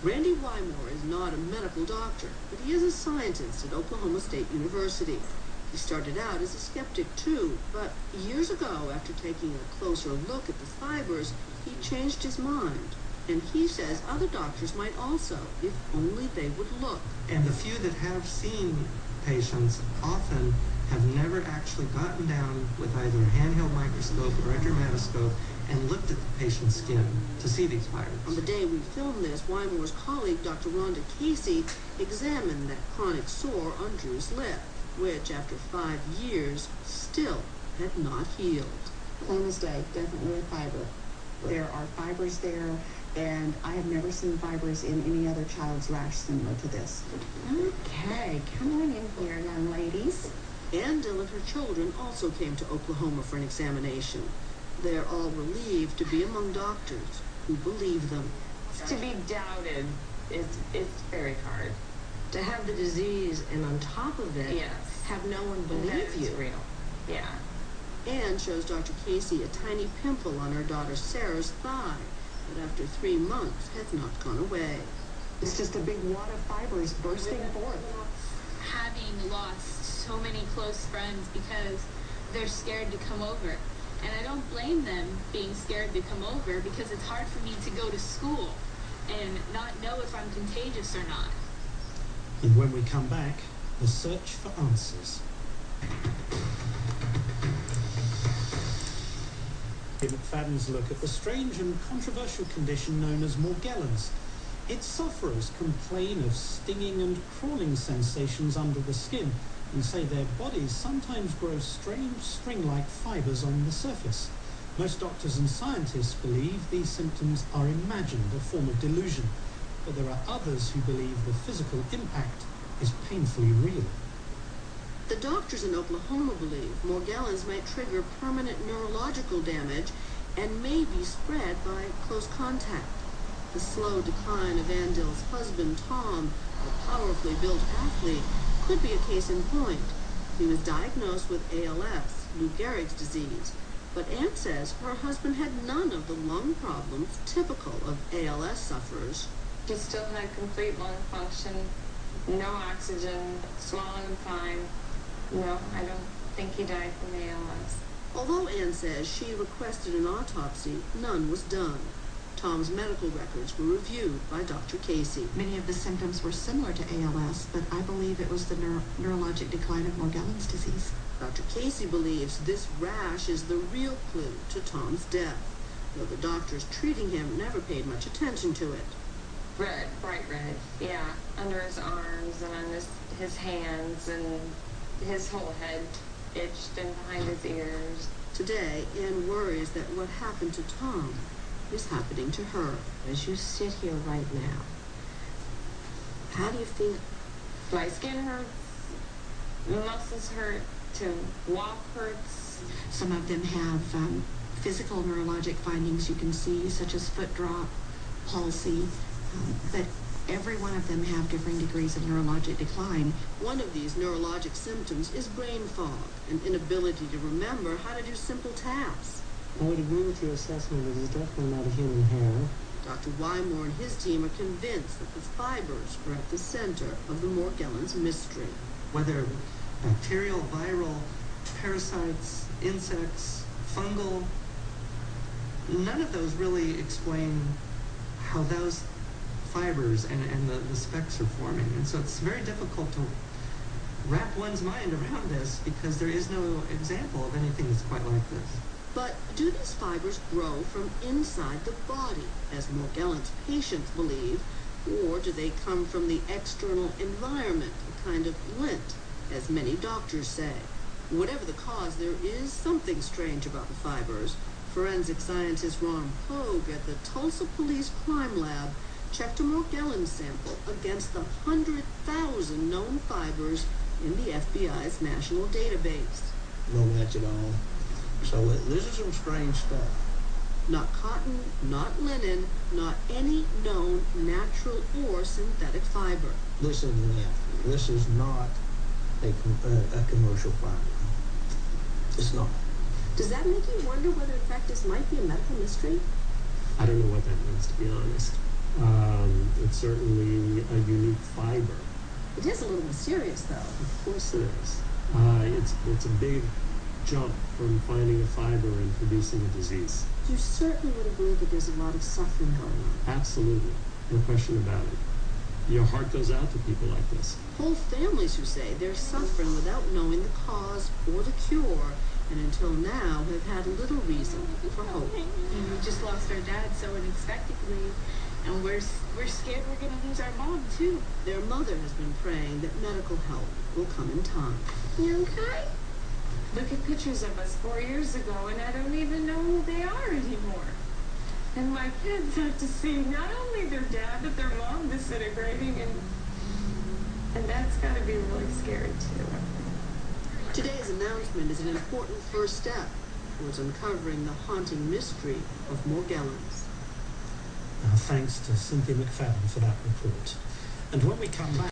Randy Wymore is not a medical doctor, but he is a scientist at Oklahoma State University. He started out as a skeptic too, but years ago, after taking a closer look at the fibers, he changed his mind. And he says other doctors might also, if only they would look. And the few that have seen patients often have never actually gotten down with either a handheld microscope or a dermatoscope and looked at the patient's skin to see these fibers. On the day we filmed this, Wymore's colleague, Dr. Rhonda Casey, examined that chronic sore on Drew's lip, which, after 5 years, still had not healed. Plain as day, definitely a fiber. There are fibers there, and I have never seen fibers in any other child's rash similar to this. Okay, come on in here, young ladies. Ann Dill and her children also came to Oklahoma for an examination. They're all relieved to be among doctors who believe them. To be doubted, it's very hard. To have the disease and on top of it, yes, have no one believe you. Real. Yeah. Ann shows Dr. Casey a tiny pimple on her daughter Sarah's thigh that after 3 months has not gone away. It's just a big wad of fibers bursting forth. Having lost so many close friends because they're scared to come over. And I don't blame them being scared to come over because it's hard for me to go to school and not know if I'm contagious or not. And when we come back, the search for answers. McFadden's look at the strange and controversial condition known as Morgellons. Its sufferers complain of stinging and crawling sensations under the skin and say their bodies sometimes grow strange string-like fibers on the surface. Most doctors and scientists believe these symptoms are imagined, a form of delusion, but there are others who believe the physical impact is painfully real. The doctors in Oklahoma believe Morgellons may trigger permanent neurological damage and may be spread by close contact. The slow decline of Ann Dill's husband, Tom, a powerfully built athlete, could be a case in point. He was diagnosed with ALS, Lou Gehrig's disease, but Ann says her husband had none of the lung problems typical of ALS sufferers. He still had complete lung function, no oxygen, swallowing fine. No, I don't think he died from ALS. Although Ann says she requested an autopsy, none was done. Tom's medical records were reviewed by Dr. Casey. Many of the symptoms were similar to ALS, but I believe it was the neurologic decline of Morgellons disease. Dr. Casey believes this rash is the real clue to Tom's death, though the doctors treating him never paid much attention to it. Red, bright red, yeah, under his arms and on his hands, and his whole head itched and behind his ears. Today, Ann worries that what happened to Tom is happening to her. As you sit here right now, how do you feel? My skin hurts, muscles hurt, to walk hurts. Some of them have physical neurologic findings you can see, such as foot drop, palsy, but every one of them have differing degrees of neurologic decline. One of these neurologic symptoms is brain fog, an inability to remember how to do simple tasks. I would agree with your assessment. It is definitely not a human hair. Dr. Wymore and his team are convinced that the fibers are at the center of the Morgellons mystery. Whether bacterial, viral, parasites, insects, fungal, none of those really explain how those fibers and the specks are forming. And so it's very difficult to wrap one's mind around this because there is no example of anything that's quite like this. But do these fibers grow from inside the body, as Morgellons patients believe, or do they come from the external environment, a kind of lint, as many doctors say? Whatever the cause, there is something strange about the fibers. Forensic scientist Ron Pogue at the Tulsa Police Crime Lab checked a Morgellons sample against the 100,000 known fibers in the FBI's national database. No match at all. So this is some strange stuff. Not cotton, not linen, not any known natural or synthetic fiber. This is lint. This is not a commercial fiber. It's not. Does that make you wonder whether in fact this might be a medical mystery? I don't know what that means, to be honest. It's certainly a unique fiber. It is a little mysterious, though. Of course it is. It's a big jump from finding a fiber and producing a disease. You certainly would agree that there's a lot of suffering going on. Absolutely. No question about it. Your heart goes out to people like this. Whole families who say they're suffering without knowing the cause or the cure, and until now have had little reason for hope. And we just lost our dad so unexpectedly, and we're scared we're going to lose our mom, too. Their mother has been praying that medical help will come in time. You okay? Look at pictures of us 4 years ago, and I don't even know who they are anymore. And my kids have to see not only their dad, but their mom disintegrating, and that's got to be really scary, too. Today's announcement is an important first step towards uncovering the haunting mystery of Morgellons. Thanks to Cynthia McFadden for that report. And when we come back...